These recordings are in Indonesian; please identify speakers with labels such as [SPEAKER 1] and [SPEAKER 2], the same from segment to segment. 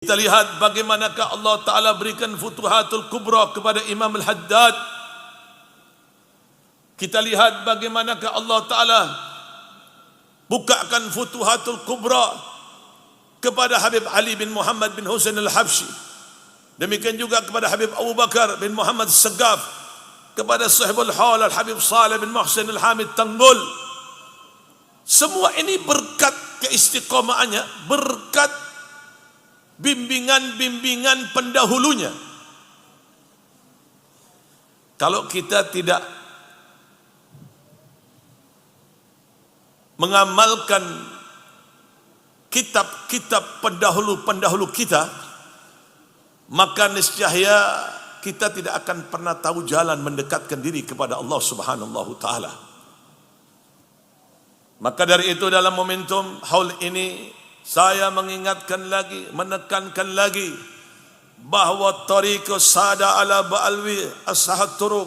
[SPEAKER 1] Kita lihat bagaimanakah Allah Ta'ala berikan Futuhatul Kubra kepada Imam Al-Haddad. Kita lihat bagaimanakah Allah Ta'ala bukakan Futuhatul Kubra kepada Habib Ali bin Muhammad bin Husain Al-Habsyi. Demikian juga kepada Habib Abu Bakar bin Muhammad Segaf, kepada Sahibul Hawl Al-Habib Saleh bin Muhsin Al-Hamid Tanggul. Semua ini berkat keistiqomahannya, berkat bimbingan-bimbingan pendahulunya. Kalau kita tidak mengamalkan kitab-kitab pendahulu-pendahulu kita, maka niscaya kita tidak akan pernah tahu jalan mendekatkan diri kepada Allah Subhanahu Ta'ala. Maka dari itu dalam momentum haul ini saya mengingatkan lagi, menekankan lagi bahawa tariqah sada ala ba'alwi as-sahat turuq,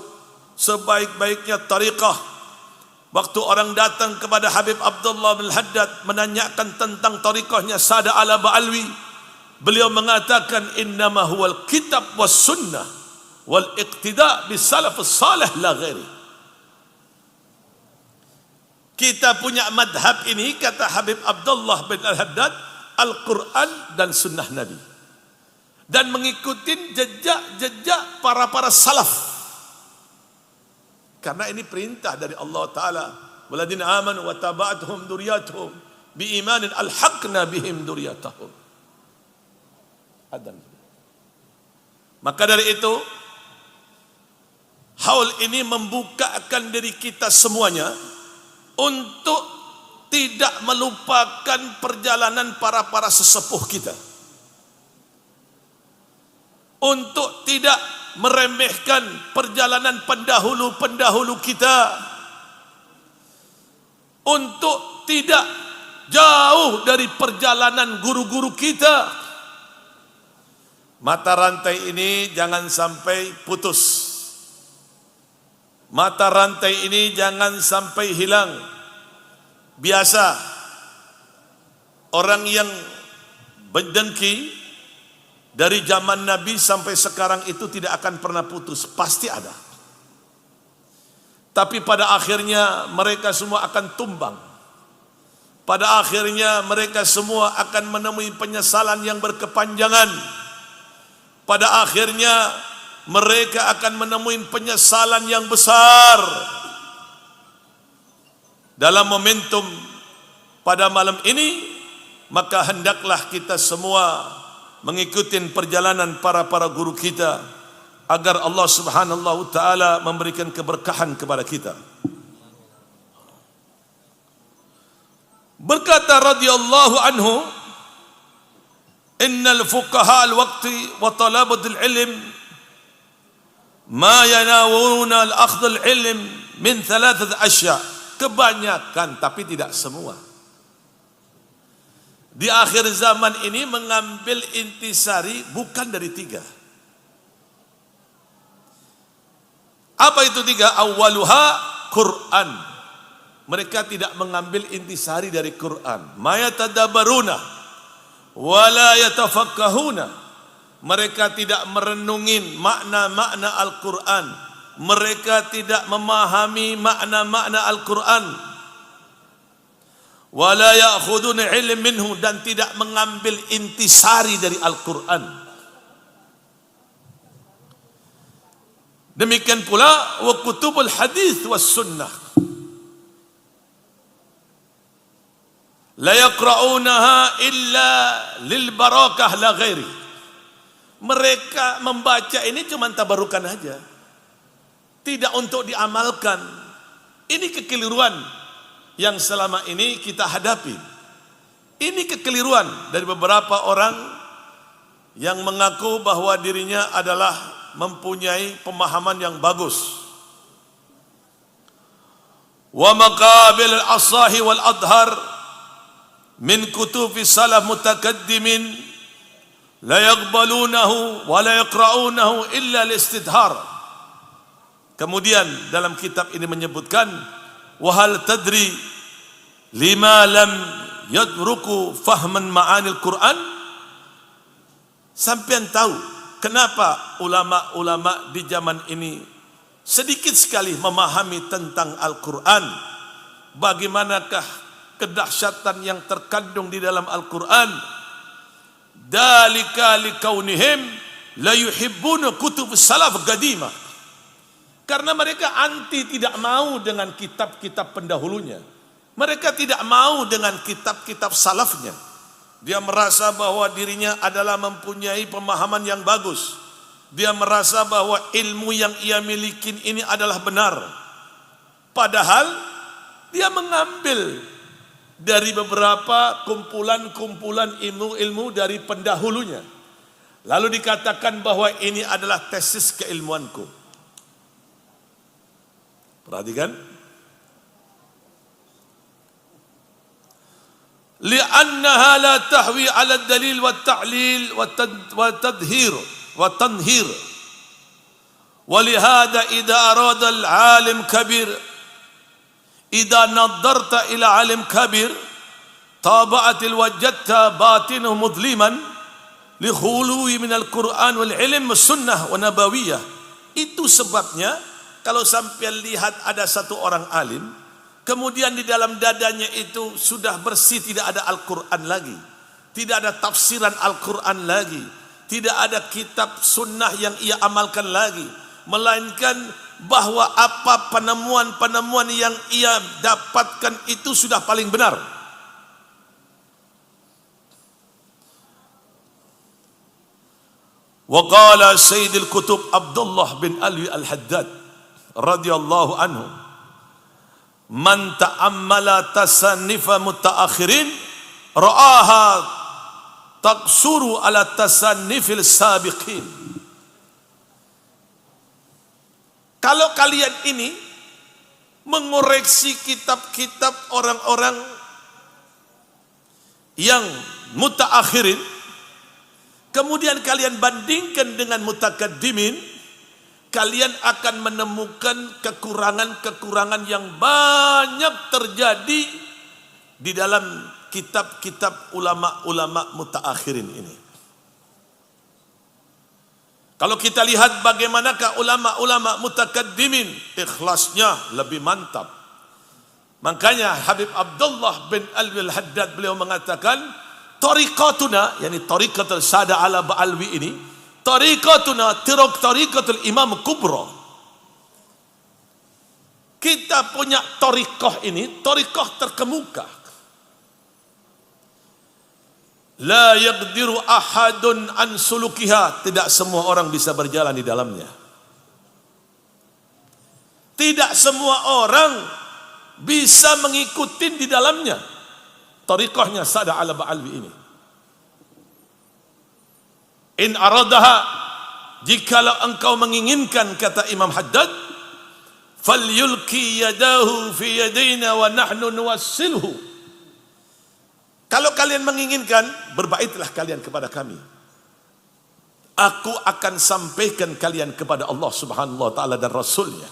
[SPEAKER 1] sebaik-baiknya tariqah. Waktu orang datang kepada Habib Abdullah bin Haddad menanyakan tentang tariqahnya sada ala ba'alwi, beliau mengatakan innama huwal kitab was sunnah wal iqtida bis salafus salih la ghairi. Kita punya madhab ini, kata Habib Abdullah bin Al-Haddad, Al-Quran dan Sunnah Nabi, dan mengikuti jejak-jejak para salaf. Karena ini perintah dari Allah Ta'ala, waladina amanu wa taba'atuhum duriyatuhum biimanin alhaqna bihim duriyatahum. Maka dari itu haul ini membukakan diri kita semuanya untuk tidak melupakan perjalanan para sesepuh kita, untuk tidak meremehkan perjalanan pendahulu kita, untuk tidak jauh dari perjalanan guru-guru kita. Mata rantai ini jangan sampai putus. Mata rantai ini jangan sampai hilang. Biasa orang yang berdengki dari zaman Nabi sampai sekarang itu tidak akan pernah putus, pasti ada. Tapi pada akhirnya mereka semua akan tumbang. Pada akhirnya mereka semua akan menemui penyesalan yang berkepanjangan. Pada akhirnya mereka akan menemui penyesalan yang besar. Dalam momentum pada malam ini, maka hendaklah kita semua mengikuti perjalanan para guru kita, agar Allah Subhanahu Ta'ala memberikan keberkahan kepada kita. Berkata radhiyallahu anhu, innal fuqaha al-waqti wa talabatul ilm ma yanawuna al-akhdh al-ilm min thalathat asya'. Kebanyakan, tapi tidak semua, di akhir zaman ini mengambil intisari bukan dari 3. Apa itu 3? Awwaluha Quran. Mereka tidak mengambil intisari dari Quran. Ma yatadabbaruna wa la yatafakkahuna. Mereka tidak merenungin makna-makna Al-Quran. Mereka tidak memahami makna-makna Al-Quran. Wala ya'khuduna ilm minhu, dan tidak mengambil intisari dari Al-Quran. Demikian pula wa kutubul hadis was sunnah la yaqra'unaha illa lil barakah la ghairi. Mereka membaca ini cuma tabarukan aja, tidak untuk diamalkan. Ini kekeliruan yang selama ini kita hadapi. Ini kekeliruan dari beberapa orang yang mengaku bahwa dirinya adalah mempunyai pemahaman yang bagus. Wa maqabil al-asahi wal adhar min kutubi salaf mutakaddimin la yaqbalunahu wa la yaqra'unahu illa listidhar. Kemudian dalam kitab ini menyebutkan, wahal tadri lima lam yadruku fahman ma'anil Quran. Sampean tahu kenapa ulama-ulama di zaman ini sedikit sekali memahami tentang Al-Quran? Bagaimanakah kedahsyatan yang terkandung di dalam Al-Quran? Dalika likaunihim la yuhibbuna kutub salaf qadimah. Karena mereka tidak mau dengan kitab-kitab pendahulunya. Mereka tidak mau dengan kitab-kitab salafnya. Dia merasa bahwa dirinya adalah mempunyai pemahaman yang bagus. Dia merasa bahwa ilmu yang ia miliki ini adalah benar. Padahal dia mengambil dari beberapa kumpulan-kumpulan ilmu-ilmu dari pendahulunya. Lalu dikatakan bahwa ini adalah tesis keilmuanku. Perhatikan. Li'annaha la tahwi 'ala ad-dalil wa at-ta'lil wa tadhhir wa tanhir. Walihada idza arada al-'alim kabir idza nadarta ila 'alim kabir taba'atil wajadta batinuhu mudliman li khuluwi min al-Qur'an wal 'ilm was sunnah wa nabawiyah. Itu sebabnya kalau sampai lihat ada satu orang alim, kemudian di dalam dadanya itu sudah bersih, tidak ada Al-Quran lagi, tidak ada tafsiran Al-Quran lagi, tidak ada kitab sunnah yang ia amalkan lagi, melainkan bahwa apa penemuan-penemuan yang ia dapatkan itu sudah paling benar. Wa qala Sayyidul Kutub Abdullah bin Alwi Al-Haddad radhiyallahu anhu, man ta'ammala tasannifa mutaakhirin ra'aha taqsuru ala tasannifil sabiqin. Kalau kalian ini mengoreksi kitab-kitab orang-orang yang mutaakhirin, kemudian kalian bandingkan dengan mutakaddimin, kalian akan menemukan kekurangan-kekurangan yang banyak terjadi di dalam kitab-kitab ulama-ulama mutaakhirin ini. Kalau kita lihat bagaimanakah ulama-ulama mutakaddimin, ikhlasnya lebih mantap. Makanya Habib Abdullah bin Alwi Al-Haddad beliau mengatakan, tariqatuna, yani tariqatul Sada ala Ba'alwi ini, tariqatuna tariqatul Imam Kubra. Kita punya tariqah ini, tariqah terkemuka. La yaqdiru ahadun an sulukiha, tidak semua orang bisa berjalan di dalamnya. Tidak semua orang bisa mengikuti di dalamnya tariqahnya Sada ala Ba'alwi ini. In aradaha, jikalau engkau menginginkan, kata Imam Haddad, falyulki yadahu fi yadina wa nahnu nuwassilhu. Kalau kalian menginginkan, berbaiklah kalian kepada kami. Aku akan sampaikan kalian kepada Allah Subhanahu wa taala dan Rasulnya.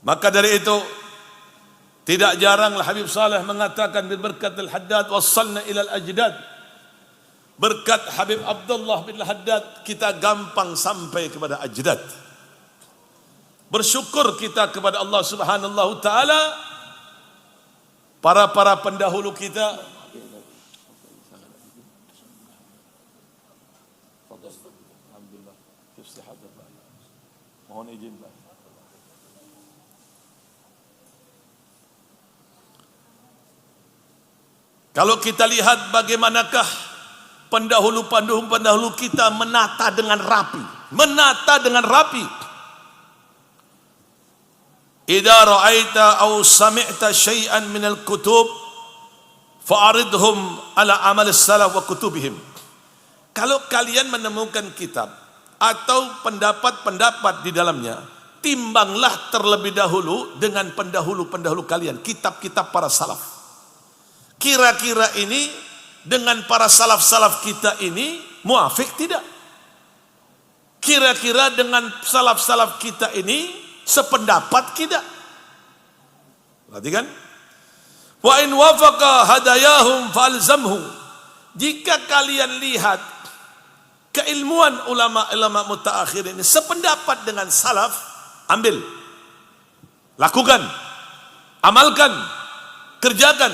[SPEAKER 1] Maka dari itu, tidak jaranglah Habib Saleh mengatakan berberkatil Haddad wassalna ilal ajdad. Berkat Habib Abdullah bin Haddad kita gampang sampai kepada ajdad. Bersyukur kita kepada Allah Subhanahu wa taala, para pendahulu kita. Alhamdulillah. Mohon izin Pak. Kalau kita lihat bagaimanakah pendahulu kita menata dengan rapi. Idza ra'aita aw sami'ta syai'an minal kutub fa'aridhum ala amal salaf wa kutubihim. Kalau kalian menemukan kitab atau pendapat-pendapat di dalamnya, timbanglah terlebih dahulu dengan pendahulu-pendahulu kalian, kitab-kitab para salaf. Kira-kira ini dengan para salaf-salaf kita ini muafik tidak? Kira-kira dengan salaf-salaf kita ini sependapat tidak? Perhatikan. Wa in wafaqa hadayahum falzamhu jika kalian lihat keilmuan ulama-ulama mutaakhir ini sependapat dengan salaf, ambil, lakukan, amalkan, kerjakan.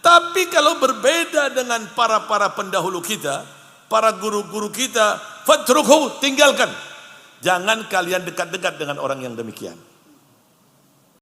[SPEAKER 1] Tapi kalau berbeda dengan para pendahulu kita, para guru-guru kita, fatruku, tinggalkan. Jangan kalian dekat-dekat dengan orang yang demikian.